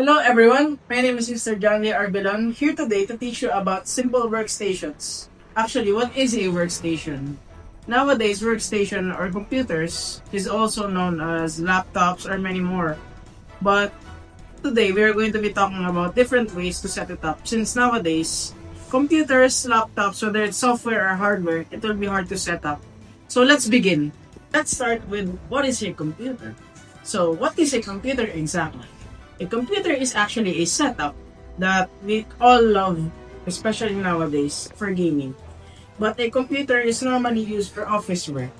Hello everyone, my name is Mr. John Lee Arbelan, here today to teach you about simple workstations. Actually, what is a workstation? Nowadays, workstation or computers is also known as laptops or many more. But today, we are going to be talking about different ways to set it up since nowadays, computers, laptops, whether it's software or hardware, it will be hard to set up. So let's begin. Let's start with what is a computer? So, what is a computer exactly? A computer is actually a setup that we all love, especially nowadays, for gaming. But a computer is normally used for office work,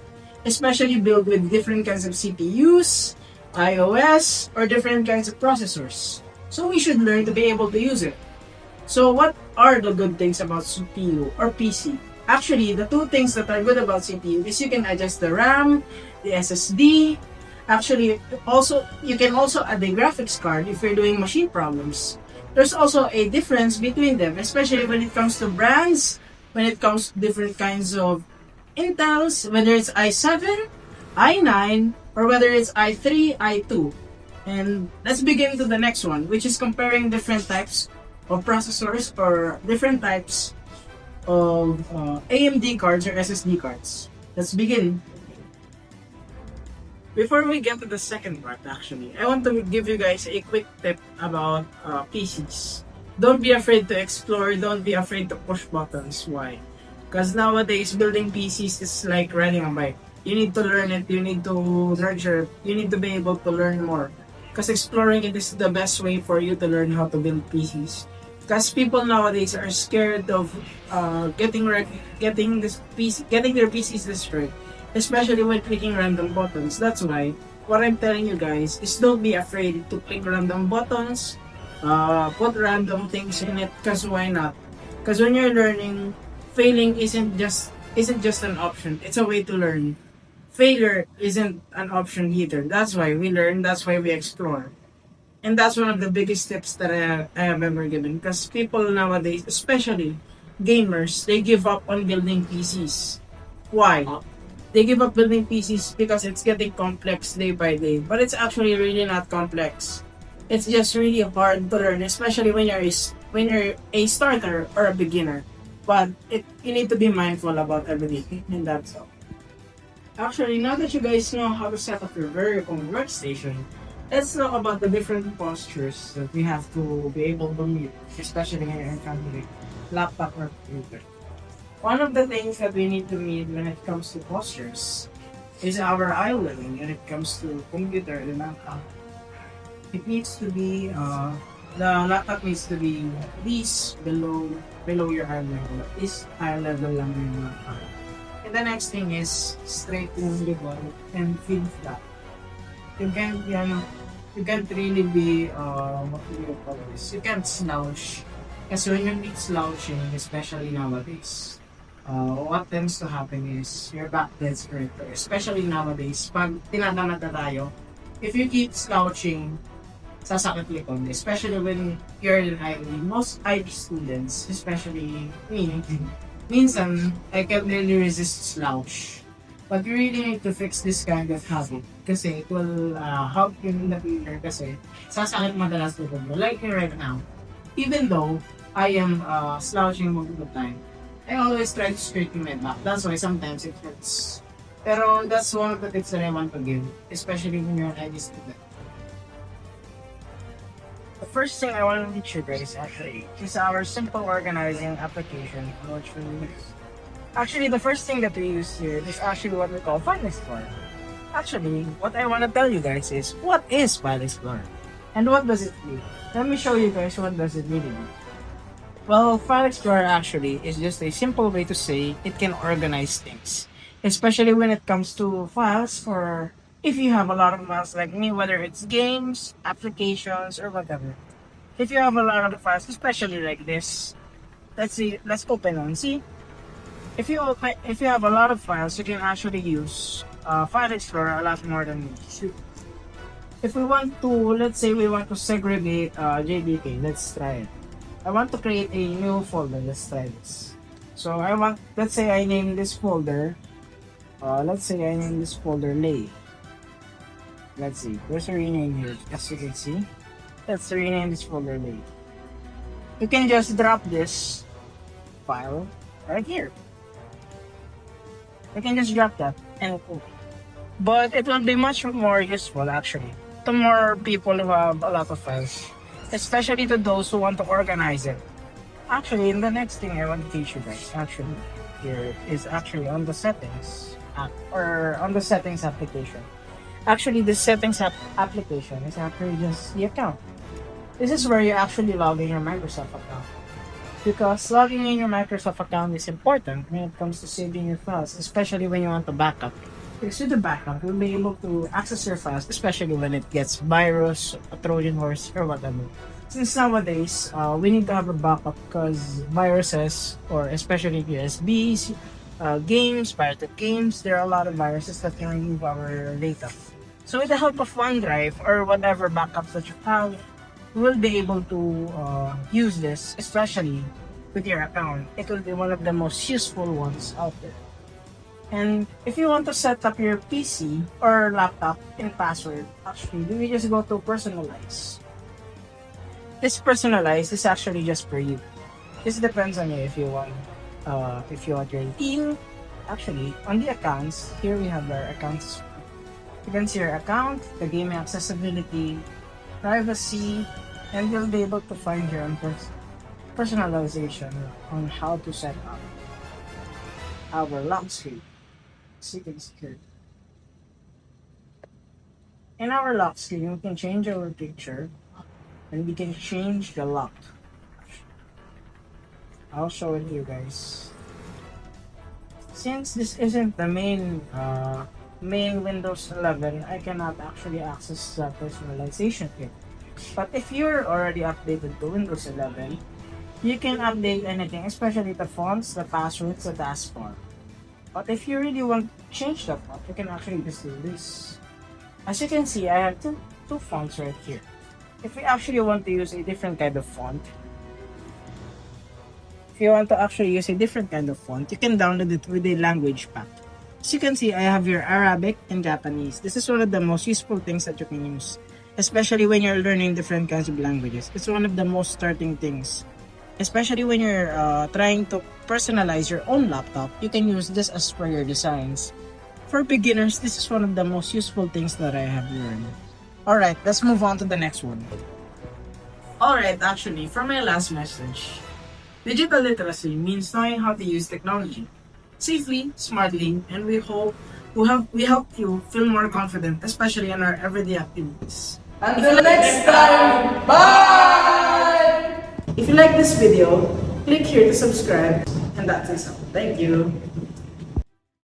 especially built with different kinds of CPUs, iOS, or different kinds of processors. So we should learn to be able to use it. So what are the good things about CPU or PC? Actually, the two things that are good about CPU is you can adjust the RAM, the SSD. Actually, also you can also add a graphics card if you're doing machine problems. There's also a difference between them, especially when it comes to brands, when it comes to different kinds of Intels, whether it's i7, i9, or whether it's i3, i2. And let's begin to the next one, which is comparing different types of processors or different types of AMD cards or SSD cards. Let's begin. Before we get to the second part, actually, I want to give you guys a quick tip about PCs. Don't be afraid to explore, don't be afraid to push buttons. Why? Because nowadays, building PCs is like riding a bike. You need to learn it, you need to nurture it, you need to be able to learn more. Because exploring it is the best way for you to learn how to build PCs. Because people nowadays are scared of getting their PCs destroyed, especially when clicking random buttons. That's why what I'm telling you guys is don't be afraid to click random buttons, put random things in it. Because why not? Because when you're learning, failing isn't just an option. It's a way to learn. Failure isn't an option either. That's why we learn. That's why we explore. And that's one of the biggest tips that I have ever given. Because people nowadays, especially gamers, they give up on building PCs. Why? They give up building PCs because it's getting complex day by day. But it's actually really not complex. It's just really hard to learn, especially when you're a starter or a beginner. But you need to be mindful about everything, and that's all. Actually, now that you guys know how to set up your very own workstation, let's talk about the different postures that we have to be able to meet, especially when you're encountering laptop or computer. One of the things that we need to meet when it comes to postures is our eye level when it comes to computer and laptop. It needs to be, the laptop needs to be at least below your eye level. At least eye level lang yung laptop. And the next thing is straight yung likod and feel flat. You can't really be, what do you call this? You can't slouch. Kasi when you need slouching, especially nowadays, what tends to happen is your back gets hurt. Especially nowadays, pag tinatamad na tayo, if you keep slouching, sasakit likod. Especially when you're in IB. Most IB students, especially me, minsan, I can't really resist slouch. But you really need to fix this kind of habit kasi it will help you in the future kasi sasakit madalas likod mo. Like me right now, even though I am slouching most of the time, I always try to straighten my back. That's why sometimes it hurts. Pero that's one of the tips that I want to give, especially when you're an IB student. The first thing I want to teach you guys actually is our simple organizing application, which we use. Actually, the first thing that we use here is actually what we call File Explorer. Actually, what I want to tell you guys is, what is File Explorer? And what does it do? Let me show you guys what does it really do. Well, File Explorer actually is just a simple way to say it can organize things. Especially when it comes to files, or if you have a lot of files like me, whether it's games, applications, or whatever. If you have a lot of files, especially like this, let's open one. See? If you have a lot of files, you can actually use File Explorer a lot more than this. If we want to, let's say we want to segregate JDK, let's try it. I want to create a new folder. Let's try this. So let's say I name this folder lay. Let's see, there's a rename here, as you can see. Let's rename this folder later. You can just drop this file right here. You can just drop that and open it. But it will be much more useful actually to more people who have a lot of files, especially to those who want to organize it. Actually, in the next thing I want to teach you guys, actually, here is actually on the settings app or on the settings application. Actually, the settings application is actually just the account. This is where you actually log in your Microsoft account. Because logging in your Microsoft account is important when it comes to saving your files, especially when you want to backup. Because with the backup, you'll be able to access your files, especially when it gets virus, a Trojan horse, or whatever. Since nowadays, we need to have a backup because viruses, or especially USBs, games, pirated games, there are a lot of viruses that can remove our data. So with the help of OneDrive or whatever backups that you have, you will be able to use this, especially with your account. It will be one of the most useful ones out there. And if you want to set up your PC or laptop in password, actually, you just go to personalize. This personalize is actually just for you. This depends on you if you want your team. Actually, on the accounts, here we have our accounts. You can see your account, the gaming accessibility, privacy, and you'll be able to find your own personalization on how to set up our lock screen. So you can see here. In our lock screen, we can change our picture and we can change the lock. I'll show it to you guys. Since this isn't the main Windows 11, I cannot actually access the personalization here. But if you're already updated to Windows 11, you can update anything, especially the fonts, the passwords, the taskbar. But if you really want to change the font, you can actually just do this. As you can see, I have two fonts right here. If you actually want to use a different kind of font, you can download it with a language pack. As you can see, I have your Arabic and Japanese. This is one of the most useful things that you can use, especially when you're learning different kinds of languages. It's one of the most starting things, especially when you're trying to personalize your own laptop. You can use this as per your designs. For beginners, this is one of the most useful things that I have learned. Alright, let's move on to the next one. Alright, actually, for my last message, digital literacy means knowing how to use technology safely, smartly, and we hope we help you feel more confident, especially in our everyday activities. Until next time, bye! If you like this video, click here to subscribe, and that's it. Thank you.